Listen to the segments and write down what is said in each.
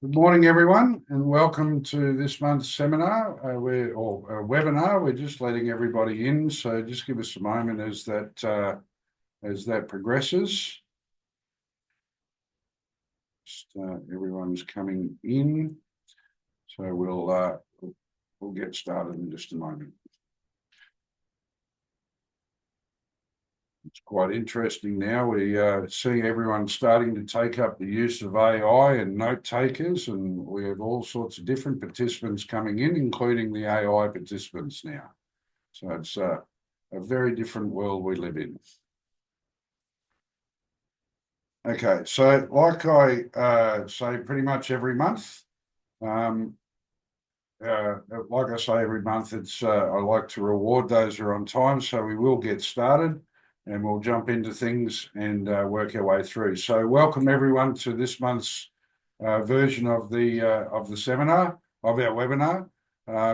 Good morning, everyone, and welcome to this month's seminar, or webinar. We're just letting everybody in, so just give us a moment as that progresses. Everyone's coming in, so we'll get started in just a moment. It's quite interesting now. We see everyone starting to take up the use of AI and note takers, and we have all sorts of different participants coming in, including the AI participants now. So it's a very different world we live in. Okay, so like I say pretty much every month, like I say every month, I like to reward those who are on time. So we will get started and we'll jump into things and work our way through. So welcome everyone to this month's version of the seminar, of our webinar.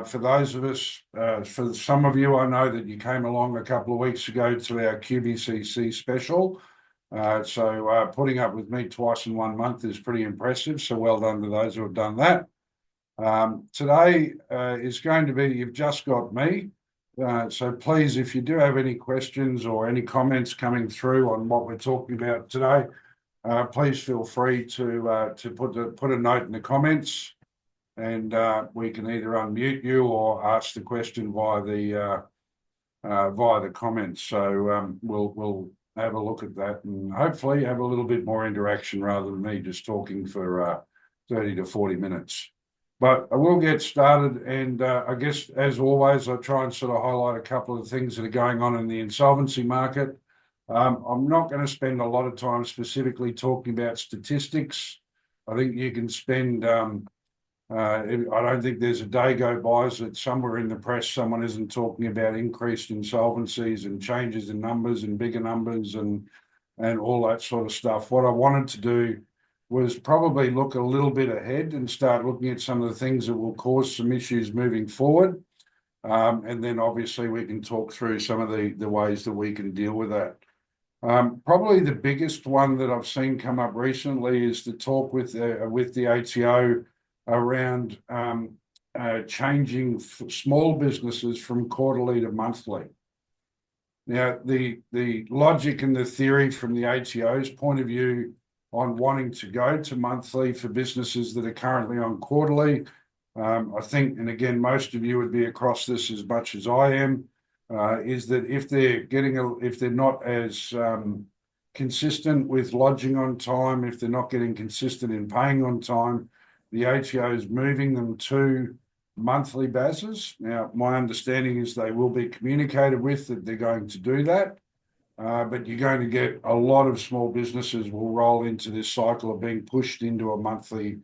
For those of us, for some of you, I know that you came along a couple of weeks ago to our QBCC special. So putting up with me twice in 1 month is pretty impressive. So well done to those who have done that. Today is going to be, you've just got me. So please, if you do have any questions or any comments coming through on what we're talking about today, please feel free to put a note in the comments, and we can either unmute you or ask the question via the comments. So we'll have a look at that and hopefully have a little bit more interaction rather than me just talking for 30 to 40 minutes. But I will get started, and I guess, as always, I try and sort of highlight a couple of things that are going on in the insolvency market. I'm not going to spend a lot of time specifically talking about statistics. I think you can spend, I don't think there's a day go by that somewhere in the press someone isn't talking about increased insolvencies and changes in numbers and bigger numbers and all that sort of stuff. What I wanted to do was probably look a little bit ahead and start looking at some of the things that will cause some issues moving forward. And then obviously we can talk through some of the ways that we can deal with that. Probably the biggest one that I've seen come up recently is the talk with the ATO around changing small businesses from quarterly to monthly. Now, the logic and the theory from the ATO's point of view on wanting to go to monthly for businesses that are currently on quarterly, I think, and again, most of you would be across this as much as I am, is that if they're not as consistent with lodging on time, if they're not getting consistent in paying on time, the ATO is moving them to monthly bases. Now, my understanding is they will be communicated with that they're going to do that. But you're going to get a lot of small businesses will roll into this cycle of being pushed into a monthly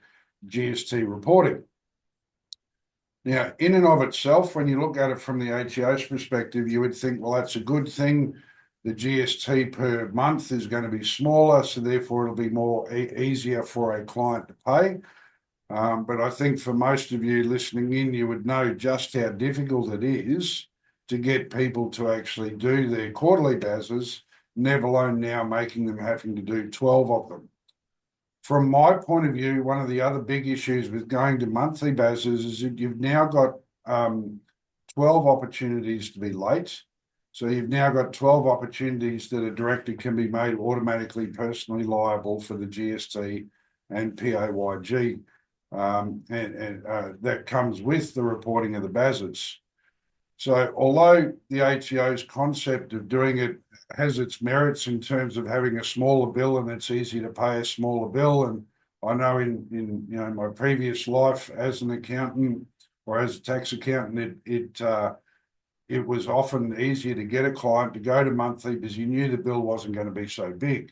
GST reporting. Now, in and of itself, when you look at it from the ATO's perspective, you would think, well, that's a good thing. The GST per month is going to be smaller, so therefore it'll be more easier for a client to pay. But I think for most of you listening in, you would know just how difficult it is to get people to actually do their quarterly bases, never alone now making them having to do 12 of them. From my point of view, one of the other big issues with going to monthly bases is that you've now got 12 opportunities to be late. So you've now got 12 opportunities that a director can be made automatically personally liable for the GST and PAYG. And that comes with the reporting of the bases. So although the ATO's concept of doing it has its merits in terms of having a smaller bill and it's easy to pay a smaller bill, and I know in my previous life as an accountant or as a tax accountant, it was often easier to get a client to go to monthly because you knew the bill wasn't going to be so big.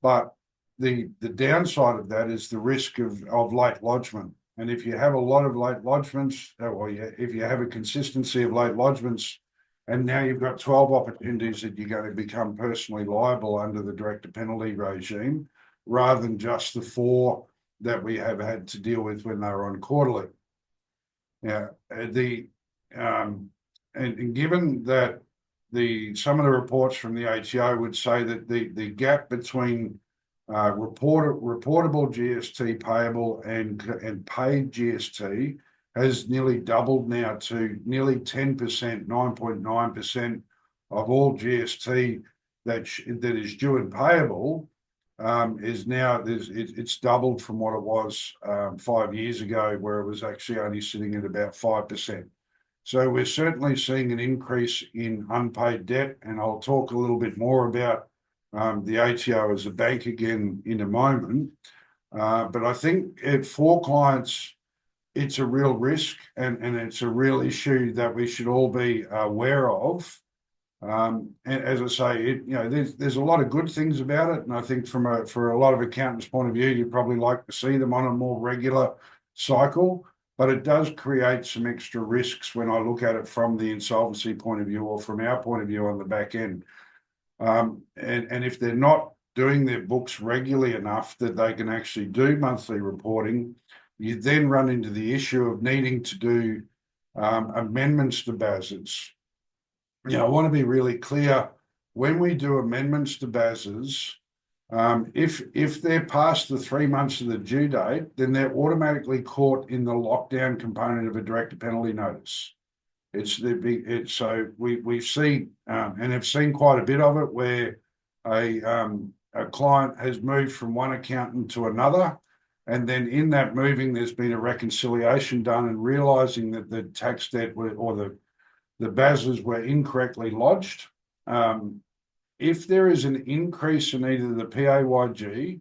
But the downside of that is the risk of late lodgement. And if you have a lot of late lodgements, or if you have a consistency of late lodgements, and now you've got 12 opportunities that you're going to become personally liable under the director penalty regime, rather than just the 4 that we have had to deal with when they were on quarterly. Now, and given that some of the reports from the ATO would say that the gap between reportable GST payable and paid GST has nearly doubled now to nearly 10%, 9.9% of all GST that is due and payable is now it's doubled from what it was 5 years ago, where it was actually only sitting at about 5%. So we're certainly seeing an increase in unpaid debt, and I'll talk a little bit more about the ATO as a bank again in a moment. But I think for clients, it's a real risk, and it's a real issue that we should all be aware of. And as I say, there's a lot of good things about it, and I think for a lot of accountants' point of view, you'd probably like to see them on a more regular cycle. But it does create some extra risks when I look at it from the insolvency point of view, or from our point of view on the back end. And if they're not doing their books regularly enough that they can actually do monthly reporting, you then run into the issue of needing to do amendments to BASs. I want to be really clear. When we do amendments to BASs, if they're past the 3 months of the due date, then they're automatically caught in the lockdown component of a director penalty notice. So we've seen and have seen quite a bit of it, where a client has moved from one accountant to another, and then in that moving, there's been a reconciliation done, and realising that the tax debt or the BASs were incorrectly lodged. If there is an increase in either the PAYG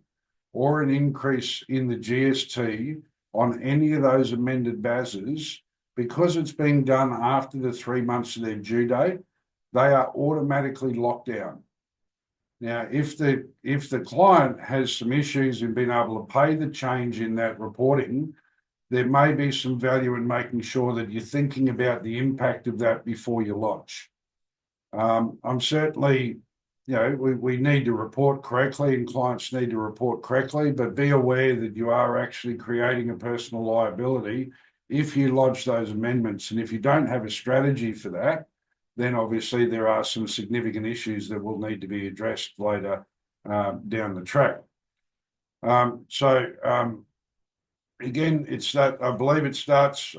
or an increase in the GST on any of those amended BASs, because it's being done after the 3 months of their due date, they are automatically locked down. Now, if the client has some issues in being able to pay the change in that reporting, there may be some value in making sure that you're thinking about the impact of that before you lodge. I'm certainly, we need to report correctly, and clients need to report correctly, but be aware that you are actually creating a personal liability if you lodge those amendments. And if you don't have a strategy for that, then obviously there are some significant issues that will need to be addressed later down the track. Again, it's that I believe it starts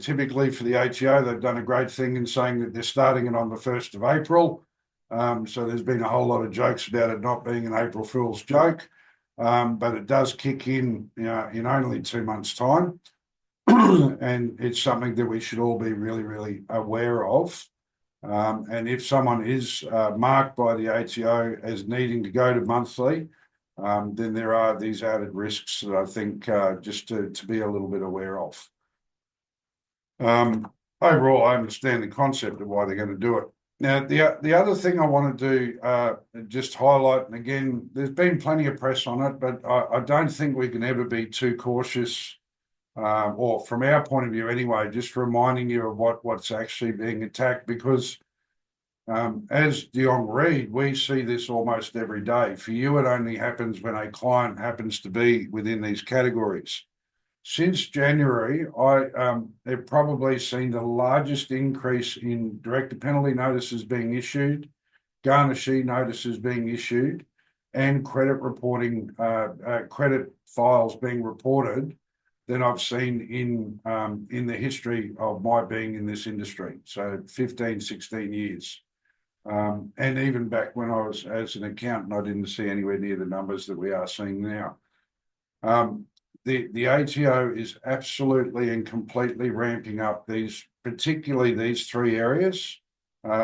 typically for the ATO. They've done a great thing in saying that they're starting it on the 1st of April. So there's been a whole lot of jokes about it not being an April Fool's joke, but it does kick in, in only 2 months' time. And it's something that we should all be really, really aware of. And if someone is marked by the ATO as needing to go to monthly, then there are these added risks that I think just to be a little bit aware of. Overall, I understand the concept of why they're going to do it. Now, the other thing I want to do, just highlight, and again, there's been plenty of press on it, but I don't think we can ever be too cautious, or from our point of view anyway, just reminding you of what's actually being attacked, because as Jonge read, we see this almost every day. For you, it only happens when a client happens to be within these categories. Since January, have probably seen the largest increase in director penalty notices being issued, garnishee notices being issued, and credit reporting, credit files being reported than I've seen in the history of my being in this industry. So 15, 16 years. And even back when I was as an accountant, I didn't see anywhere near the numbers that we are seeing now. The ATO is absolutely and completely ramping up particularly these 3 areas.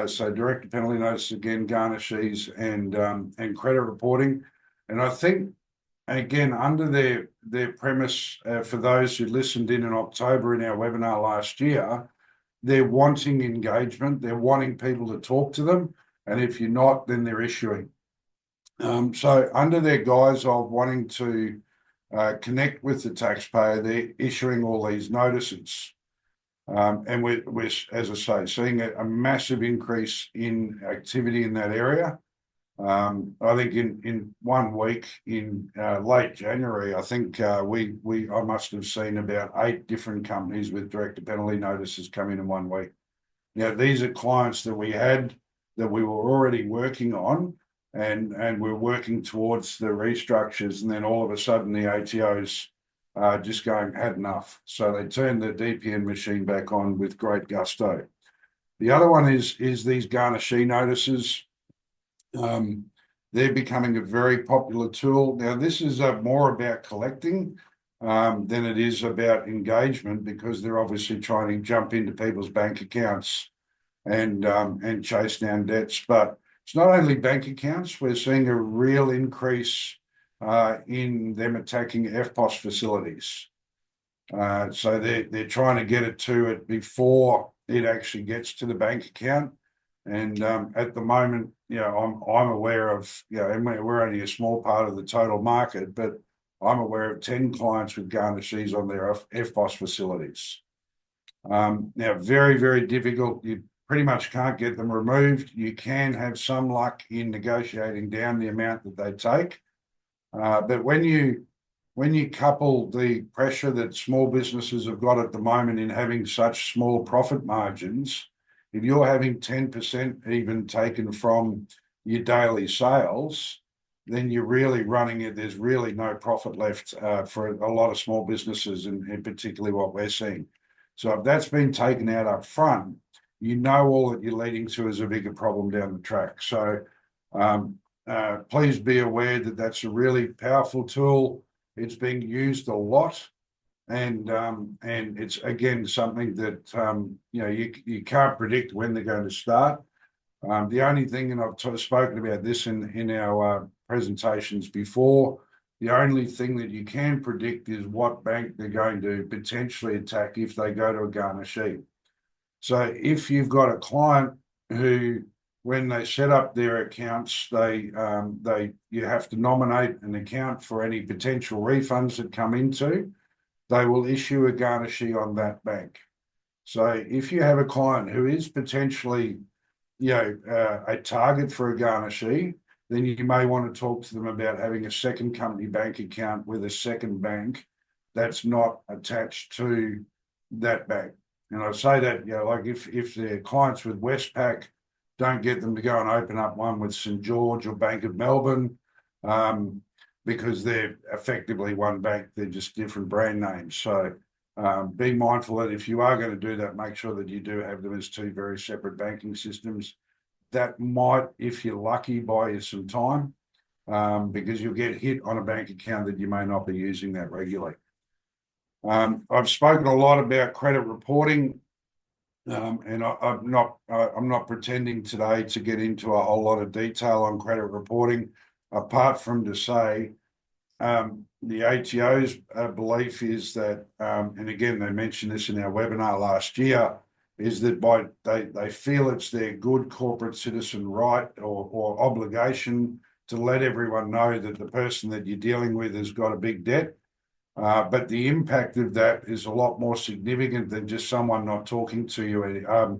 So director penalty notice, again, garnishees and credit reporting. And I think, again, under their premise, for those who listened in October in our webinar last year, they're wanting engagement. They're wanting people to talk to them. And if you're not, then they're issuing. So under their guise of wanting to connect with the taxpayer, they're issuing all these notices. And we're, as I say, seeing a massive increase in activity in that area. I think in 1 week in late January, I think I must have seen about 8 different companies with director penalty notices come in 1 week. Now, these are clients that we were already working on, and we're working towards the restructures, and then all of a sudden the ATOs just had enough. So they turned the DPN machine back on with great gusto. The other one is these garnishee notices. They're becoming a very popular tool. Now, this is more about collecting than it is about engagement, because they're obviously trying to jump into people's bank accounts and chase down debts. But it's not only bank accounts. We're seeing a real increase in them attacking EFTPOS facilities. So they're trying to get to it before it actually gets to the bank account. And at the moment, I'm aware of, and we're only a small part of the total market, but I'm aware of 10 clients with garnishees on their EFTPOS facilities. Now, very, very difficult. You pretty much can't get them removed. You can have some luck in negotiating down the amount that they take. But when you couple the pressure that small businesses have got at the moment in having such small profit margins, if you're having 10% even taken from your daily sales, then you're really running it. There's really no profit left for a lot of small businesses, and particularly what we're seeing. So if that's been taken out up front, all that you're leading to is a bigger problem down the track. So please be aware that that's a really powerful tool. It's being used a lot, and it's again something that you can't predict when they're going to start. The only thing, and I've spoken about this in our presentations before, the only thing that you can predict is what bank they're going to potentially attack if they go to a garnishee. So if you've got a client who, when they set up their accounts, you have to nominate an account for any potential refunds that come into, they will issue a garnishee on that bank. So if you have a client who is potentially, a target for a garnishee, then you may want to talk to them about having a second company bank account with a second bank that's not attached to that bank. And I say that, like if they're clients with Westpac, don't get them to go and open up one with St. George or Bank of Melbourne, because they're effectively one bank. They're just different brand names. So be mindful that if you are going to do that, make sure that you do have them as two very separate banking systems. That might, if you're lucky, buy you some time, because you'll get hit on a bank account that you may not be using that regularly. I've spoken a lot about credit reporting, and I'm not pretending today to get into a whole lot of detail on credit reporting, apart from to say the ATO's belief is that, and again, they mentioned this in our webinar last year, is that they feel it's their good corporate citizen right or obligation to let everyone know that the person that you're dealing with has got a big debt. But the impact of that is a lot more significant than just someone not talking to you,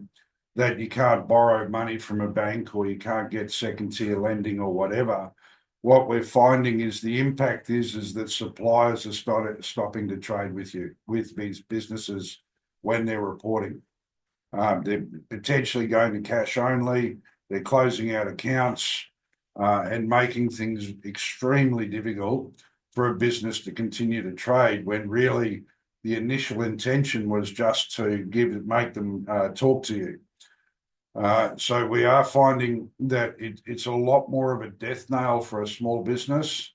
that you can't borrow money from a bank or you can't get second tier lending or whatever. What we're finding is the impact is that suppliers are stopping to trade with these businesses when they're reporting. They're potentially going to cash only. They're closing out accounts and making things extremely difficult for a business to continue to trade, when really the initial intention was just to make them talk to you. So we are finding that it's a lot more of a death nail for a small business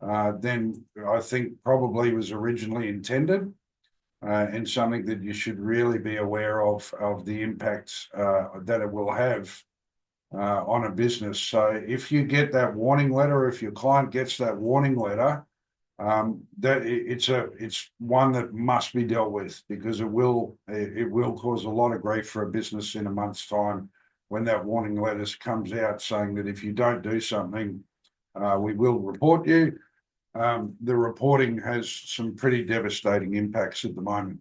than I think probably was originally intended, and something that you should really be aware of the impacts that it will have on a business. So if you get that warning letter, if your client gets that warning letter, that it's one that must be dealt with, because it will cause a lot of grief for a business in a month's time when that warning letter comes out saying that if you don't do something, we will report you. The reporting has some pretty devastating impacts at the moment.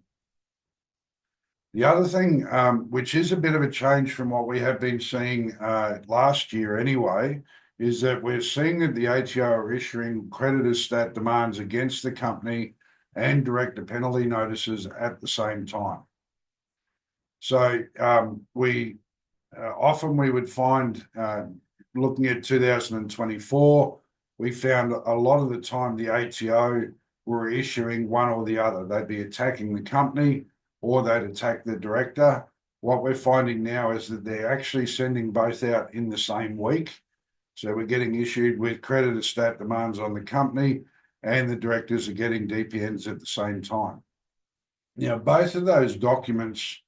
The other thing, which is a bit of a change from what we have been seeing last year anyway, is that we're seeing that the ATO are issuing creditor stat demands against the company and director penalty notices at the same time. So we would find looking at 2024, we found a lot of the time the ATO were issuing one or the other. They'd be attacking the company or they'd attack the director. What we're finding now is that they're actually sending both out in the same week. So we're getting issued with creditor stat demands on the company, and the directors are getting DPNs at the same time. Now, both of those documents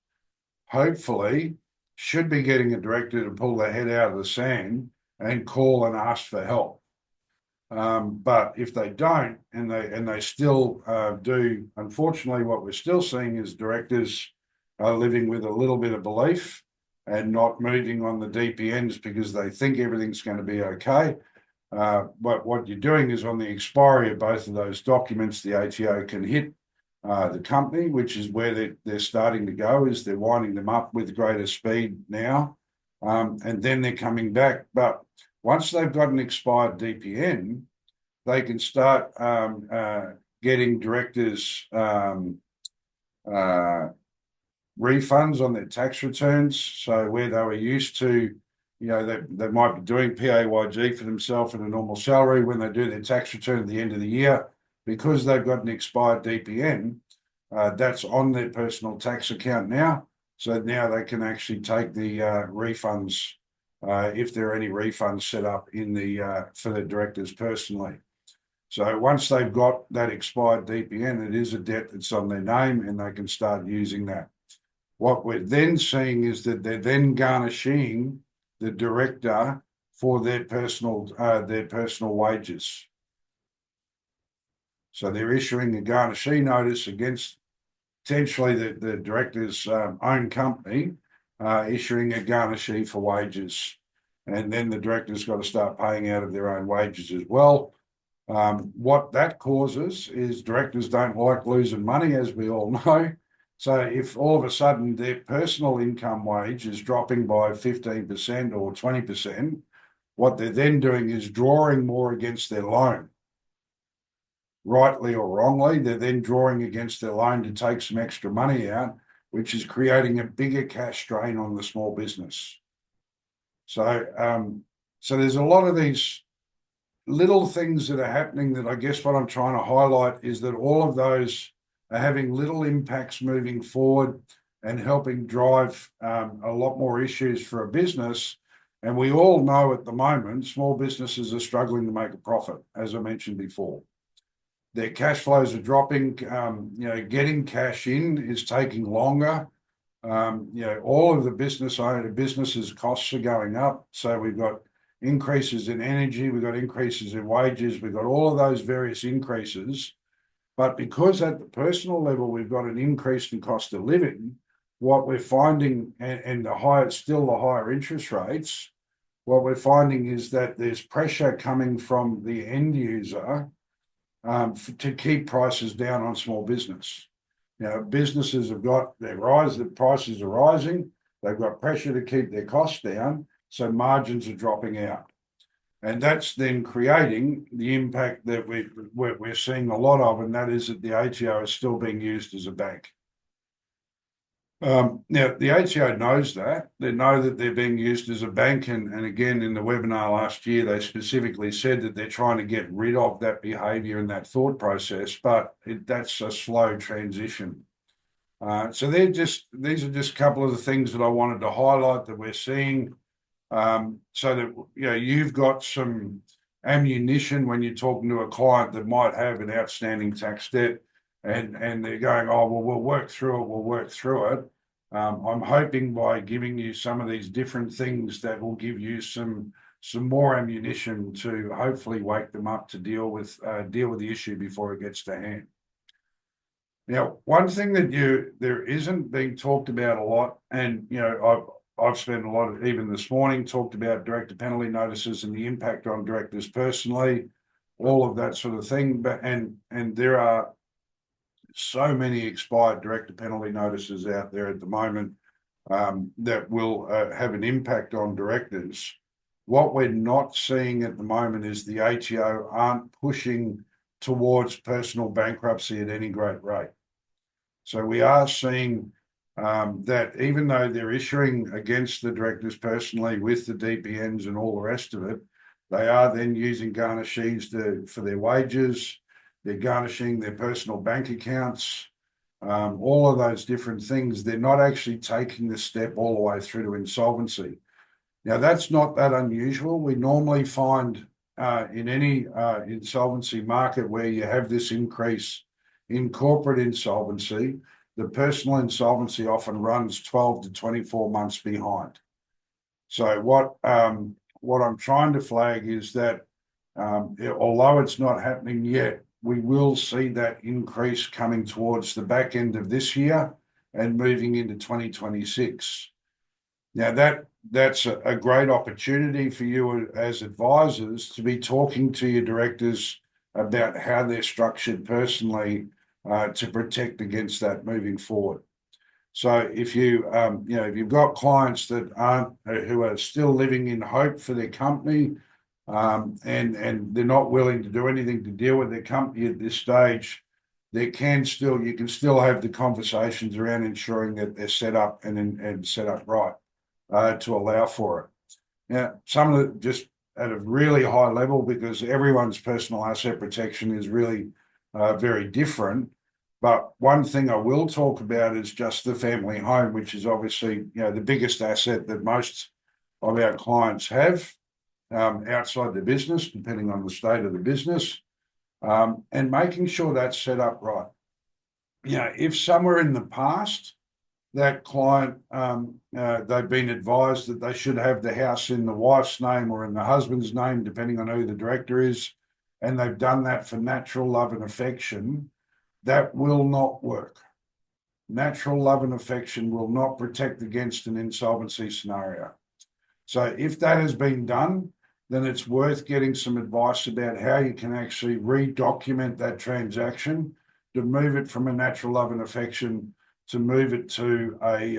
hopefully should be getting a director to pull their head out of the sand and call and ask for help. But if they don't, and they still do, unfortunately, what we're still seeing is directors are living with a little bit of belief and not moving on the DPNs because they think everything's going to be okay. But what you're doing is on the expiry of both of those documents, the ATO can hit the company, which is where they're starting to go, is they're winding them up with greater speed now. And then they're coming back. But once they've got an expired DPN, they can start getting directors refunds on their tax returns. So where they were used to, they might be doing PAYG for themselves at a normal salary. When they do their tax return at the end of the year, because they've got an expired DPN, that's on their personal tax account now. So now they can actually take the refunds if there are any refunds set up in the for the directors personally. So once they've got that expired DPN, it is a debt that's on their name, and they can start using that. What we're then seeing is that they're then garnishing the director for their personal wages. So they're issuing a garnishee notice against potentially the director's own company, issuing a garnishee for wages. And then the director's got to start paying out of their own wages as well. What that causes is directors don't like losing money, as we all know. So if all of a sudden their personal income wage is dropping by 15% or 20%, what they're then doing is drawing more against their loan. Rightly or wrongly, they're then drawing against their loan to take some extra money out, which is creating a bigger cash drain on the small business. So there's a lot of these little things that are happening that I guess what I'm trying to highlight is that all of those are having little impacts moving forward and helping drive a lot more issues for a business. And we all know at the moment, small businesses are struggling to make a profit, as I mentioned before. Their cash flows are dropping. Getting cash in is taking longer. All of the businesses' costs are going up. So we've got increases in energy, we've got increases in wages, we've got all of those various increases. But because at the personal level, we've got an increase in cost of living, what we're finding, and the higher interest rates, what we're finding is that there's pressure coming from the end user to keep prices down on small business. Businesses have got the prices are rising, they've got pressure to keep their costs down, so margins are dropping out. And that's then creating the impact that we're seeing a lot of, and that is that the ATO is still being used as a bank. Now, the ATO knows that. They know that they're being used as a bank, and again, in the webinar last year, they specifically said that they're trying to get rid of that behaviour and that thought process, but that's a slow transition. So these are just a couple of the things that I wanted to highlight that we're seeing. So that you've got some ammunition when you're talking to a client that might have an outstanding tax debt, and they're going, oh well, we'll work through it. I'm hoping by giving you some of these different things that will give you some more ammunition to hopefully wake them up to deal with the issue before it gets to hand. Now, one thing that there isn't being talked about a lot, and I've spent a lot of, even this morning, talked about director penalty notices and the impact on directors personally, all of that sort of thing. But and there are so many expired director penalty notices out there at the moment that will have an impact on directors. What we're not seeing at the moment is the ATO aren't pushing towards personal bankruptcy at any great rate. So we are seeing that even though they're issuing against the directors personally with the DPNs and all the rest of it, they are then using garnishees for their wages. They're garnishing their personal bank accounts, all of those different things. They're not actually taking the step all the way through to insolvency. Now, that's not that unusual. We normally find in any insolvency market where you have this increase in corporate insolvency, the personal insolvency often runs 12 to 24 months behind. So what I'm trying to flag is that although it's not happening yet, we will see that increase coming towards the back end of this year and moving into 2026. Now that's a great opportunity for you as advisors to be talking to your directors about how they're structured personally to protect against that moving forward. So if if you've got clients that who are still living in hope for their company, and they're not willing to do anything to deal with their company at this stage, you can still have the conversations around ensuring that they're set up and set up right to allow for it. Now, some of it just at a really high level, because everyone's personal asset protection is really very different. But one thing I will talk about is just the family home, which is obviously the biggest asset that most of our clients have outside the business, depending on the state of the business, and making sure that's set up right. If somewhere in the past that client, they've been advised that they should have the house in the wife's name or in the husband's name, depending on who the director is, and they've done that for natural love and affection, that will not work. Natural love and affection will not protect against an insolvency scenario. So if that has been done, then it's worth getting some advice about how you can actually redocument that transaction to move it from a natural love and affection to move it to a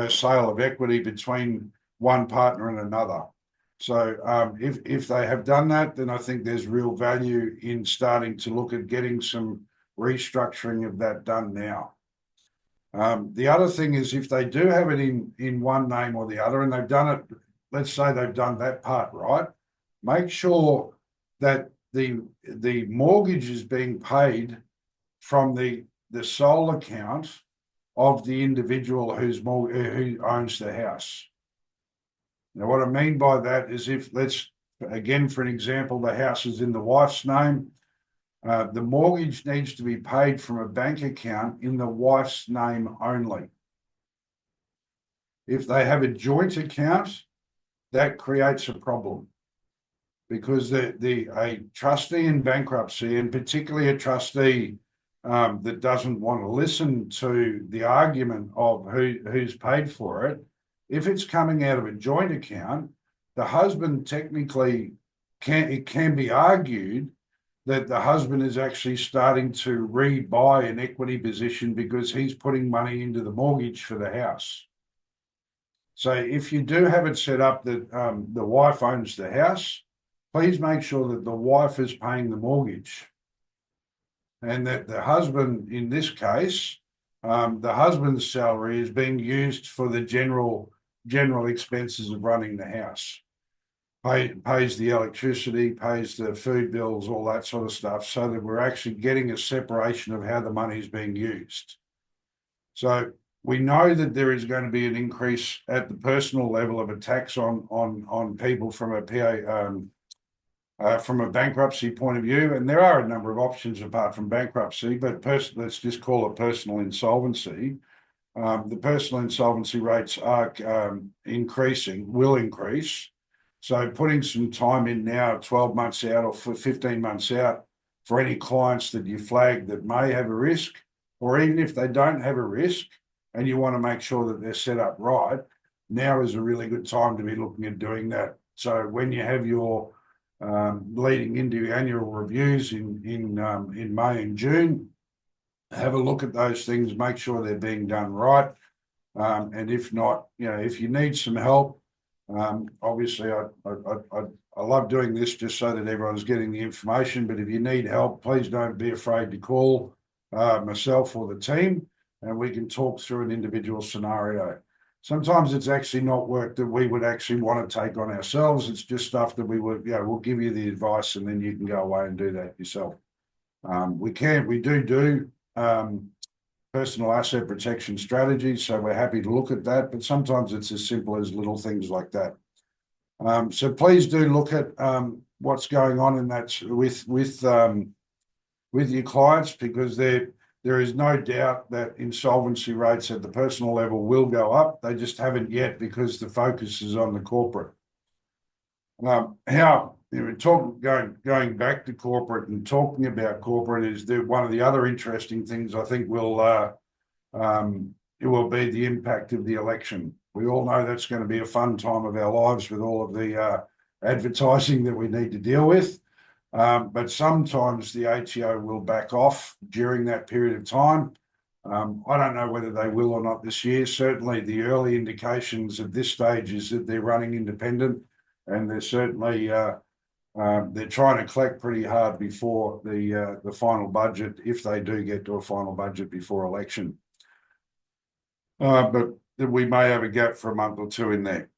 sale of equity between one partner and another. So if they have done that, then I think there's real value in starting to look at getting some restructuring of that done now. The other thing is, if they do have it in one name or the other, and they've done it, let's say they've done that part right, make sure that the mortgage is being paid from the sole account of the individual who owns the house. Now, what I mean by that is, if again, for an example, the house is in the wife's name, the mortgage needs to be paid from a bank account in the wife's name only. If they have a joint account, that creates a problem, because a trustee in bankruptcy, and particularly a trustee that doesn't want to listen to the argument of who's paid for it, if it's coming out of a joint account, the husband technically it can be argued that the husband is actually starting to rebuy an equity position because he's putting money into the mortgage for the house. So if you do have it set up that the wife owns the house, please make sure that the wife is paying the mortgage, and that the husband, in this case, the husband's salary is being used for the general expenses of running the house. Pays the electricity, pays the food bills, all that sort of stuff, so that we're actually getting a separation of how the money is being used. So we know that there is going to be an increase at the personal level of a tax on people from a bankruptcy point of view, and there are a number of options apart from bankruptcy, but let's just call it personal insolvency. The personal insolvency rates are will increase. So putting some time in now, 12 months out or for 15 months out, for any clients that you flag that may have a risk, or even if they don't have a risk and you want to make sure that they're set up right, now is a really good time to be looking at doing that. So when you have your leading into annual reviews in May and June, have a look at those things, make sure they're being done right. And if not, if you need some help, obviously I love doing this just so that everyone's getting the information, but if you need help, please don't be afraid to call. myself or the team, and we can talk through an individual scenario. Sometimes it's actually not work that we would actually want to take on ourselves. It's just stuff that we would, we'll give you the advice and then you can go away and do that yourself. We do personal asset protection strategies, so we're happy to look at that, but sometimes it's as simple as little things like that. So please do look at what's going on in that with your clients, because there is no doubt that insolvency rates at the personal level will go up. They just haven't yet because the focus is on the corporate. Going back to corporate and talking about corporate is one of the other interesting things I think it will be the impact of the election. We all know that's going to be a fun time of our lives with all of the advertising that we need to deal with. But sometimes the ATO will back off during that period of time. I don't know whether they will or not this year. Certainly the early indications at this stage is that they're running independent, and they're certainly they're trying to collect pretty hard before the final budget, if they do get to a final budget before election. But we may have a gap for a month or two in there.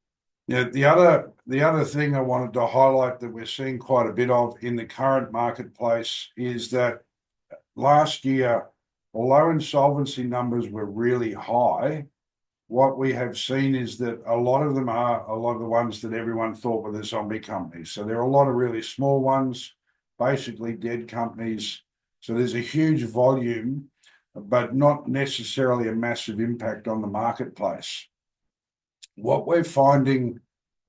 Yeah, the other thing I wanted to highlight that we're seeing quite a bit of in the current marketplace is that last year, although insolvency numbers were really high, what we have seen is that a lot of them are a lot of the ones that everyone thought were the zombie companies. So there are a lot of really small ones, basically dead companies. So there's a huge volume, but not necessarily a massive impact on the marketplace. What we're finding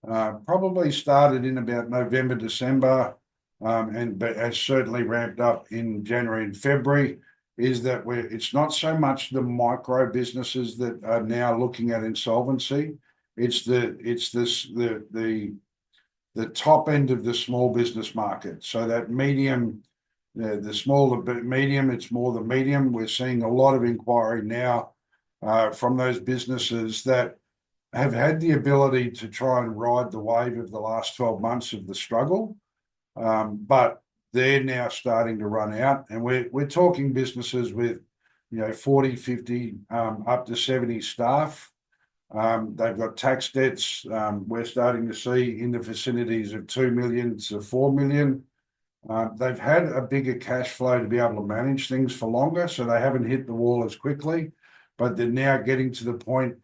probably started in about November, December, but has certainly ramped up in January and February, is that it's not so much the micro businesses that are now looking at insolvency. It's the top end of the small business market. So that medium, the smaller but medium, it's more the medium. We're seeing a lot of inquiry now from those businesses that have had the ability to try and ride the wave of the last 12 months of the struggle, but they're now starting to run out. And we're talking businesses with 40, 50, up to 70 staff. They've got tax debts. We're starting to see in the vicinities of 2 million to 4 million. They've had a bigger cash flow to be able to manage things for longer, so they haven't hit the wall as quickly, but they're now getting to the point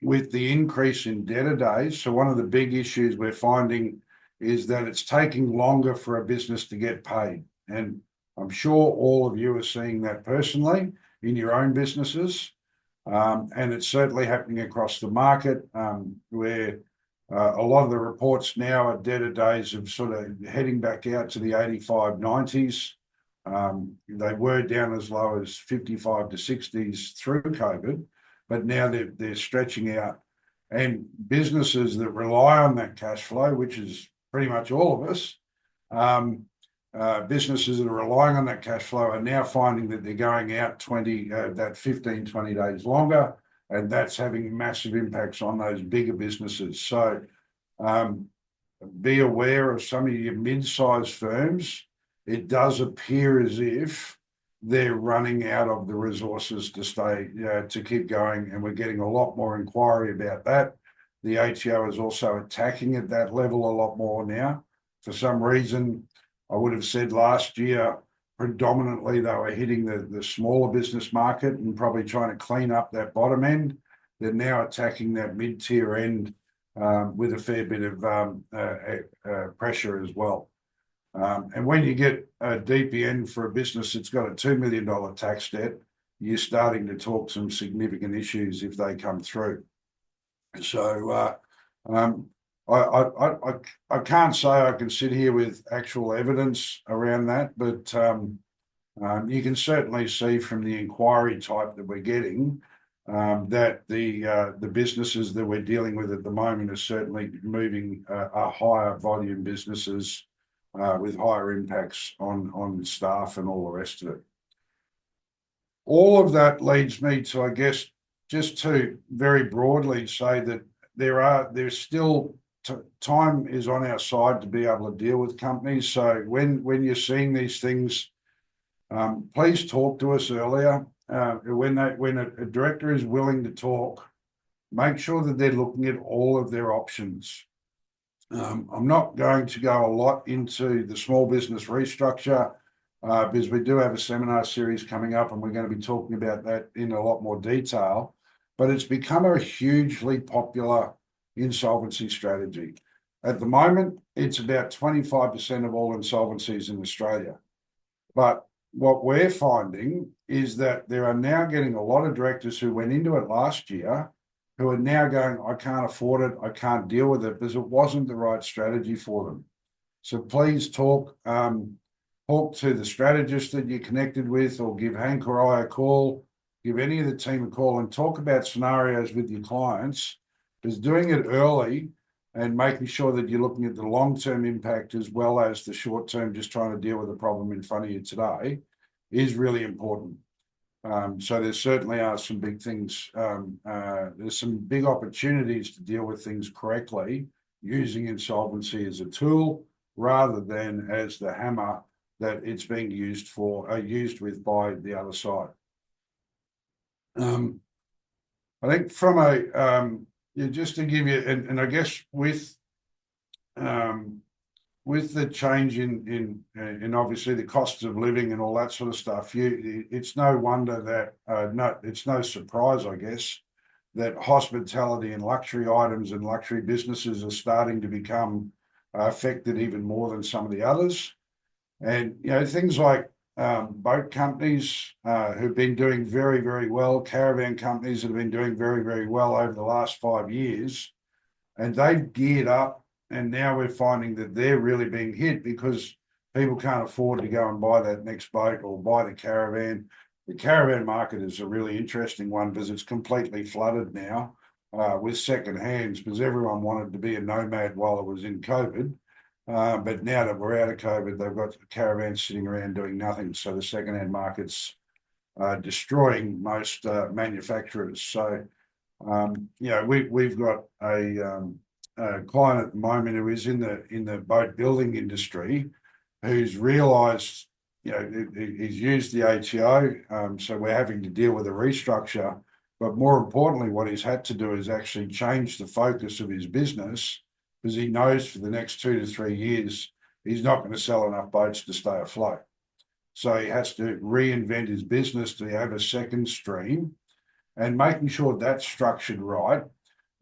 with the increase in debtor days. So one of the big issues we're finding is that it's taking longer for a business to get paid. And I'm sure all of you are seeing that personally in your own businesses. And it's certainly happening across the market, where a lot of the reports now are debtor days of sort of heading back out to the 85, 90s. They were down as low as 55 to 60s through COVID, but now they're stretching out. And businesses that rely on that cash flow, which is pretty much all of us, businesses that are relying on that cash flow are now finding that they're going out 15, 20 days longer, and that's having massive impacts on those bigger businesses. So be aware of some of your mid-sized firms. It does appear as if they're running out of the resources to keep going, and we're getting a lot more inquiry about that. The ATO is also attacking at that level a lot more now. For some reason, I would have said last year, predominantly they were hitting the smaller business market and probably trying to clean up that bottom end. They're now attacking that mid-tier end with a fair bit of pressure as well. And when you get a DPN for a business that's got a $2 million tax debt, you're starting to talk some significant issues if they come through. So I can't say I can sit here with actual evidence around that, but you can certainly see from the inquiry type that we're getting that the businesses that we're dealing with at the moment are certainly moving are higher volume businesses with higher impacts on staff and all the rest of it. All of that leads me to, I guess, just to very broadly say that there's still time is on our side to be able to deal with companies. So when you're seeing these things, Please talk to us earlier. When a director is willing to talk, make sure that they're looking at all of their options. I'm not going to go a lot into the small business restructure because we do have a seminar series coming up and we're going to be talking about that in a lot more detail. But it's become a hugely popular insolvency strategy. At the moment, it's about 25% of all insolvencies in Australia. But what we're finding is that there are now getting a lot of directors who went into it last year who are now going, I can't afford it, I can't deal with it because it wasn't the right strategy for them. So please talk to the strategist that you're connected with, or give Hank or I a call, give any of the team a call and talk about scenarios with your clients, because doing it early and making sure that you're looking at the long-term impact as well as the short-term, just trying to deal with the problem in front of you today, is really important. So there certainly are some big things. There's some big opportunities to deal with things correctly using insolvency as a tool rather than as the hammer that it's being used with by the other side. I think from just to give you, and I guess with the change in obviously the costs of living and all that sort of stuff, it's no wonder that it's no surprise, I guess, that hospitality and luxury items and luxury businesses are starting to become affected even more than some of the others. And things like boat companies who've been doing very, very well, caravan companies that have been doing very, very well over the last 5 years, and they've geared up. And now we're finding that they're really being hit because people can't afford to go and buy that next boat or buy the caravan. The caravan market is a really interesting one because it's completely flooded now with second hands because everyone wanted to be a nomad while it was in COVID. But now that we're out of COVID, they've got caravans sitting around doing nothing. So the second-hand market's destroying most manufacturers. So, we've got a client at the moment who is in the boat building industry who's realised, he's used the ATO, so we're having to deal with a restructure. But more importantly, what he's had to do is actually change the focus of his business because he knows for the next 2 to 3 years, he's not going to sell enough boats to stay afloat. So he has to reinvent his business to have a second stream and making sure that's structured right,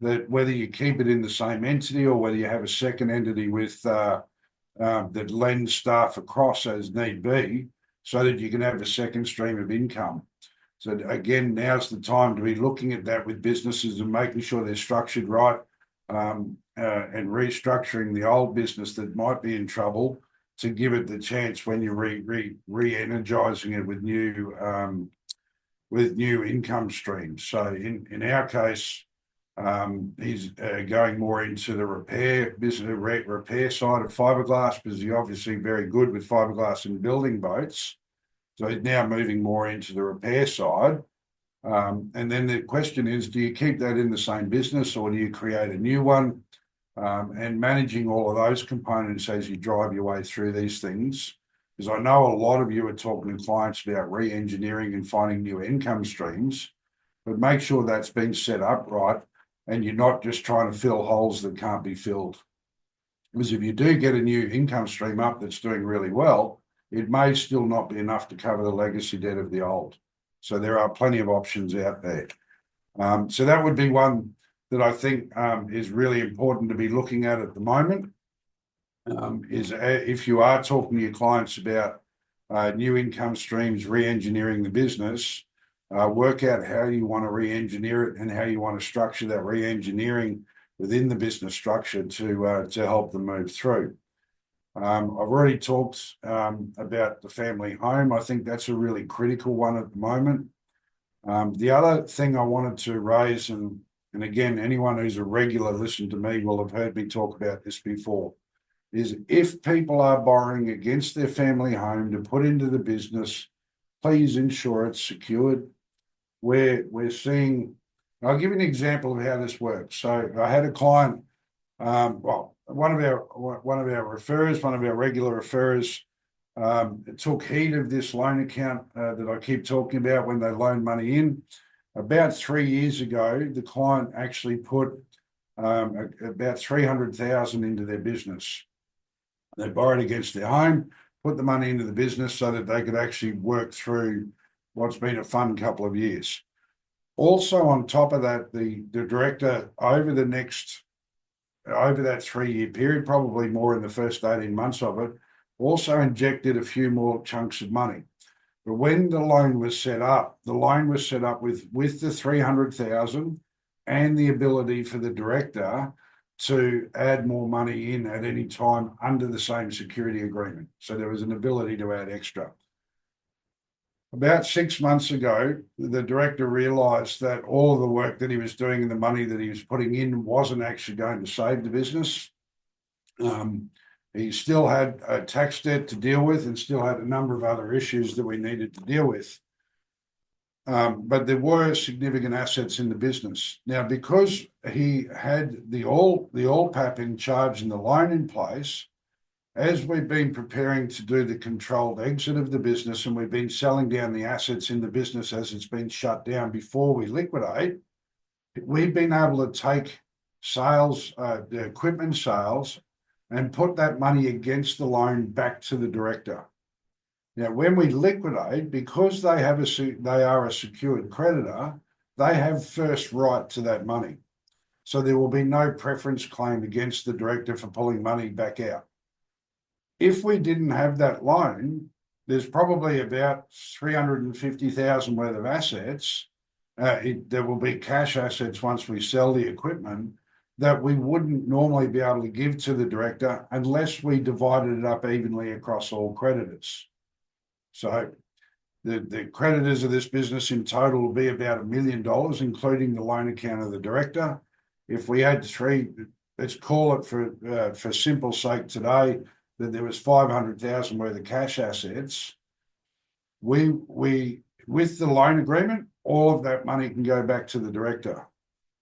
that whether you keep it in the same entity or whether you have a second entity with that lends staff across as need be, so that you can have a second stream of income. So again, now's the time to be looking at that with businesses and making sure they're structured right, and restructuring the old business that might be in trouble to give it the chance when you're re-energizing it with new income streams. So in our case, he's going more into the repair business, repair side of fiberglass, because he's obviously very good with fiberglass and building boats. So he's now moving more into the repair side. And then the question is, do you keep that in the same business or do you create a new one? And managing all of those components as you drive your way through these things. Because I know a lot of you are talking to clients about re-engineering and finding new income streams, but make sure that's been set up right and you're not just trying to fill holes that can't be filled. Because if you do get a new income stream up that's doing really well, it may still not be enough to cover the legacy debt of the old. So there are plenty of options out there. So that would be one that I think is really important to be looking at the moment. Is if you are talking to your clients about new income streams, re-engineering the business, work out how you want to re-engineer it and how you want to structure that re-engineering within the business structure to help them move through. I've already talked about the family home. I think that's a really critical one at the moment. The other thing I wanted to raise, and again, anyone who's a regular listen to me will have heard me talk about this before, is if people are borrowing against their family home to put into the business, please ensure it's secured. We're seeing, I'll give you an example of how this works. So I had a client, one of our referrers, one of our regular referrers, took heed of this loan account that I keep talking about when they loan money in. About 3 years ago, the client actually put about 300,000 into their business. They borrowed against their home, put the money into the business so that they could actually work through what's been a fun couple of years. Also, on top of that, the director over that 3 year period, probably more in the first 18 months of it, also injected a few more chunks of money. But when the loan was set up, with the 300,000 and the ability for the director to add more money in at any time under the same security agreement. So there was an ability to add extra. About 6 months ago, the director realised that all of the work that he was doing and the money that he was putting in wasn't actually going to save the business. He still had a tax debt to deal with and still had a number of other issues that we needed to deal with. But there were significant assets in the business. Now, because he had the all PAP in charge and the loan in place, as we've been preparing to do the controlled exit of the business and we've been selling down the assets in the business as it's been shut down before we liquidate, we've been able to take sales, the equipment sales, and put that money against the loan back to the director. Now, when we liquidate, because they are a secured creditor, they have first right to that money. So there will be no preference claim against the director for pulling money back out. If we didn't have that loan, there's probably about 350,000 worth of assets. There will be cash assets once we sell the equipment that we wouldn't normally be able to give to the director unless we divided it up evenly across all creditors. So the creditors of this business in total will be about $1 million, including the loan account of the director. If we had let's call it for simple sake today, that there was 500,000 worth of cash assets, with the loan agreement, all of that money can go back to the director.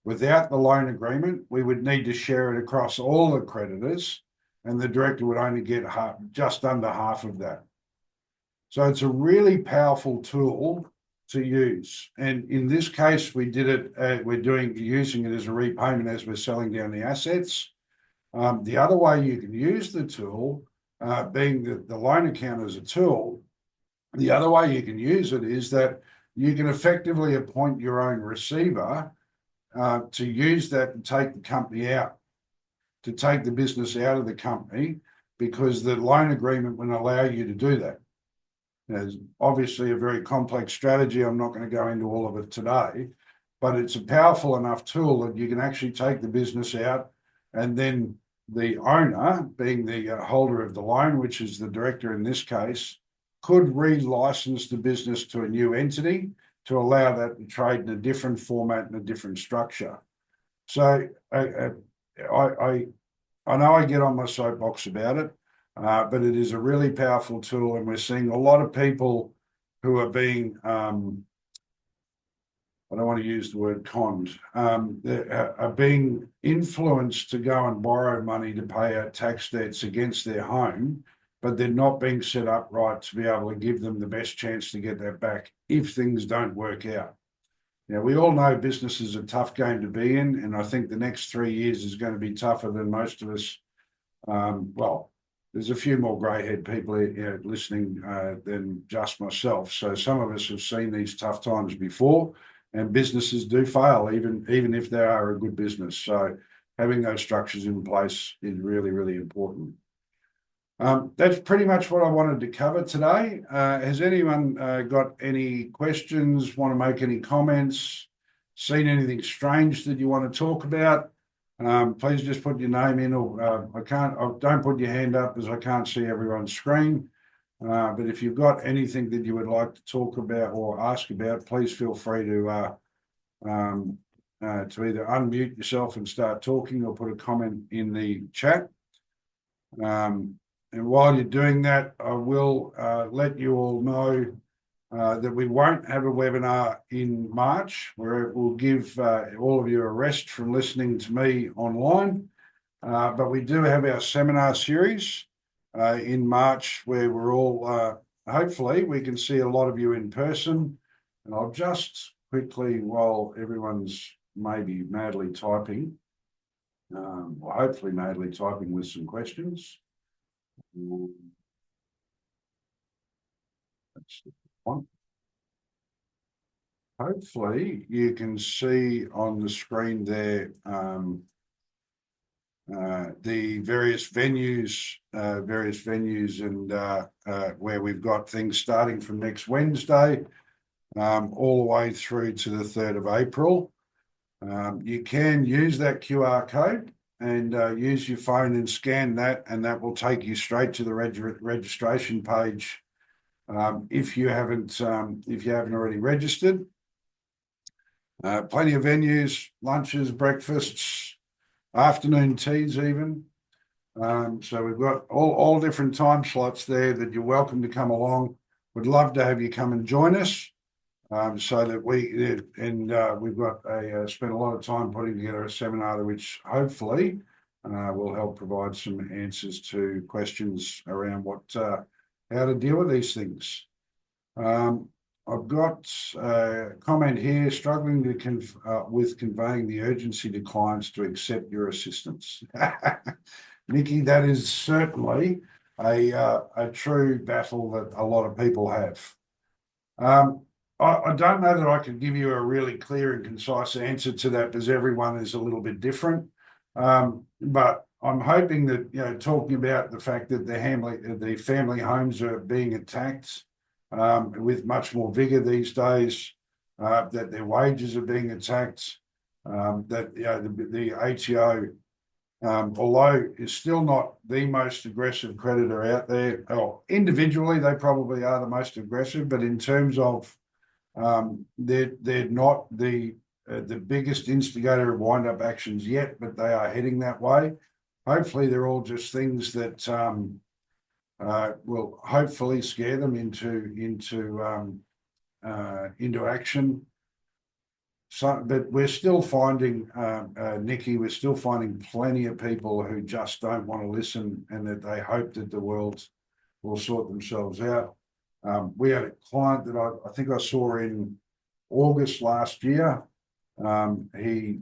Without the loan agreement, we would need to share it across all the creditors, and the director would only get just under half of that. So it's a really powerful tool to use. And in this case, we did it, using it as a repayment as we're selling down the assets. The other way you can use the tool, being the loan account as a tool, the other way you can use it is that you can effectively appoint your own receiver to use that and take the company out, to take the business out of the company, because the loan agreement will allow you to do that. It's obviously a very complex strategy. I'm not going to go into all of it today, but it's a powerful enough tool that you can actually take the business out, and then the owner, being the holder of the loan, which is the director in this case, could re-license the business to a new entity to allow that to trade in a different format and a different structure. So I know I get on my soapbox about it, but it is a really powerful tool, and we're seeing a lot of people who are being, I don't want to use the word conned, are being influenced to go and borrow money to pay out tax debts against their home, but they're not being set up right to be able to give them the best chance to get that back if things don't work out. Now, we all know business is a tough game to be in, and I think the next 3 years is going to be tougher than most of us. Well, there's a few more grey-haired people here listening than just myself. So some of us have seen these tough times before, and businesses do fail, even if they are a good business. So having those structures in place is really, really important. That's pretty much what I wanted to cover today. Has anyone got any questions, want to make any comments, seen anything strange that you want to talk about? Please just put your name in, or don't put your hand up as I can't see everyone's screen. But if you've got anything that you would like to talk about or ask about, please feel free to either unmute yourself and start talking, or put a comment in the chat. And while you're doing that, I will let you all know that we won't have a webinar in March, where it will give all of you a rest from listening to me online. But we do have our seminar series, in March, where we're all, hopefully we can see a lot of you in person. And I'll just quickly, while everyone's maybe madly typing, or hopefully madly typing with some questions. That's the one. Hopefully you can see on the screen there the various venues and where we've got things starting from next Wednesday all the way through to the 3rd of April. You can use that QR code and use your phone and scan that, and that will take you straight to the registration page if you haven't already registered. Plenty of venues, lunches, breakfasts, afternoon teas even. So we've got all different time slots there that you're welcome to come along. Would love to have you come and join us. So that we've got spent a lot of time putting together a seminar which hopefully will help provide some answers to questions around how to deal with these things. I've got a comment here, struggling with conveying the urgency to clients to accept your assistance. Nikki, that is certainly a true battle that a lot of people have. I don't know that I could give you a really clear and concise answer to that, because everyone is a little bit different. But I'm hoping that, talking about the fact that the family homes are being attacked with much more vigor these days, that their wages are being attacked, that the ATO, although is still not the most aggressive creditor out there, or individually they probably are the most aggressive, but in terms of they're not the biggest instigator of wind-up actions yet, but they are heading that way. Hopefully, they're all just things that will hopefully scare them into action. So, but we're still finding, Nikki, we're still finding plenty of people who just don't want to listen, and that they hope that the world will sort themselves out. We had a client that I think I saw in August last year. He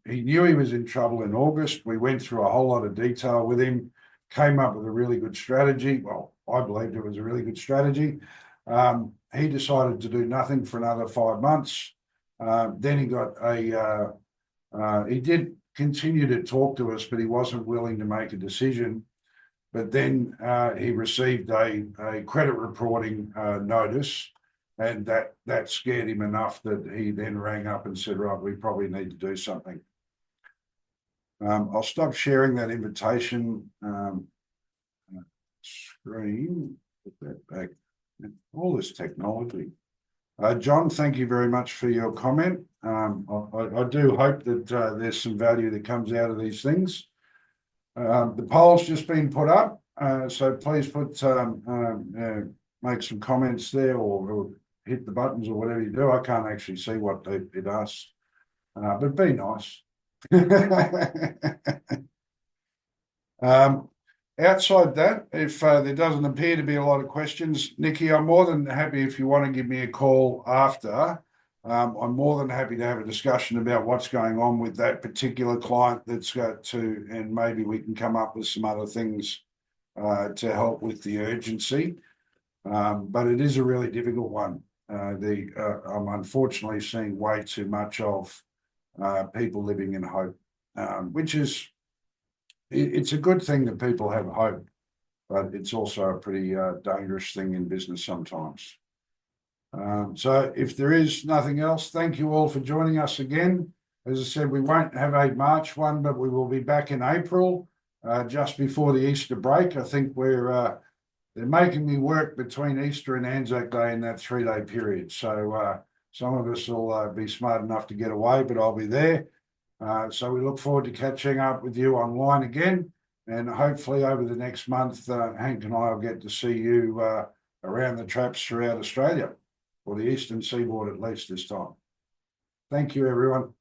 knew he was in trouble in August. We went through a whole lot of detail with him, came up with a really good strategy. Well, I believed it was a really good strategy. He decided to do nothing for another 5 months. Then he did continue to talk to us, but he wasn't willing to make a decision. But then he received a credit reporting notice, and that scared him enough that he then rang up and said, right, we probably need to do something. I'll stop sharing that invitation screen, put that back. All this technology. John, thank you very much for your comment. I do hope that there's some value that comes out of these things. The poll's just been put up, so please make some comments there, or hit the buttons or whatever you do. I can't actually see what it asks, but be nice. Outside that, if there doesn't appear to be a lot of questions, Nikki, I'm more than happy if you want to give me a call after. I'm more than happy to have a discussion about what's going on with that particular client that's got to, and maybe we can come up with some other things to help with the urgency. But it is a really difficult one. I'm unfortunately seeing way too much of people living in hope, which is, it's a good thing that people have hope, but it's also a pretty dangerous thing in business sometimes. So if there is nothing else, thank you all for joining us again. As I said, we won't have a March one, but we will be back in April, just before the Easter break. I think they're making me work between Easter and Anzac Day in that 3-day period. So some of us will be smart enough to get away, but I'll be there. So we look forward to catching up with you online again, and hopefully over the next month, Hank and I will get to see you around the traps throughout Australia, or the eastern seaboard at least this time. Thank you, everyone.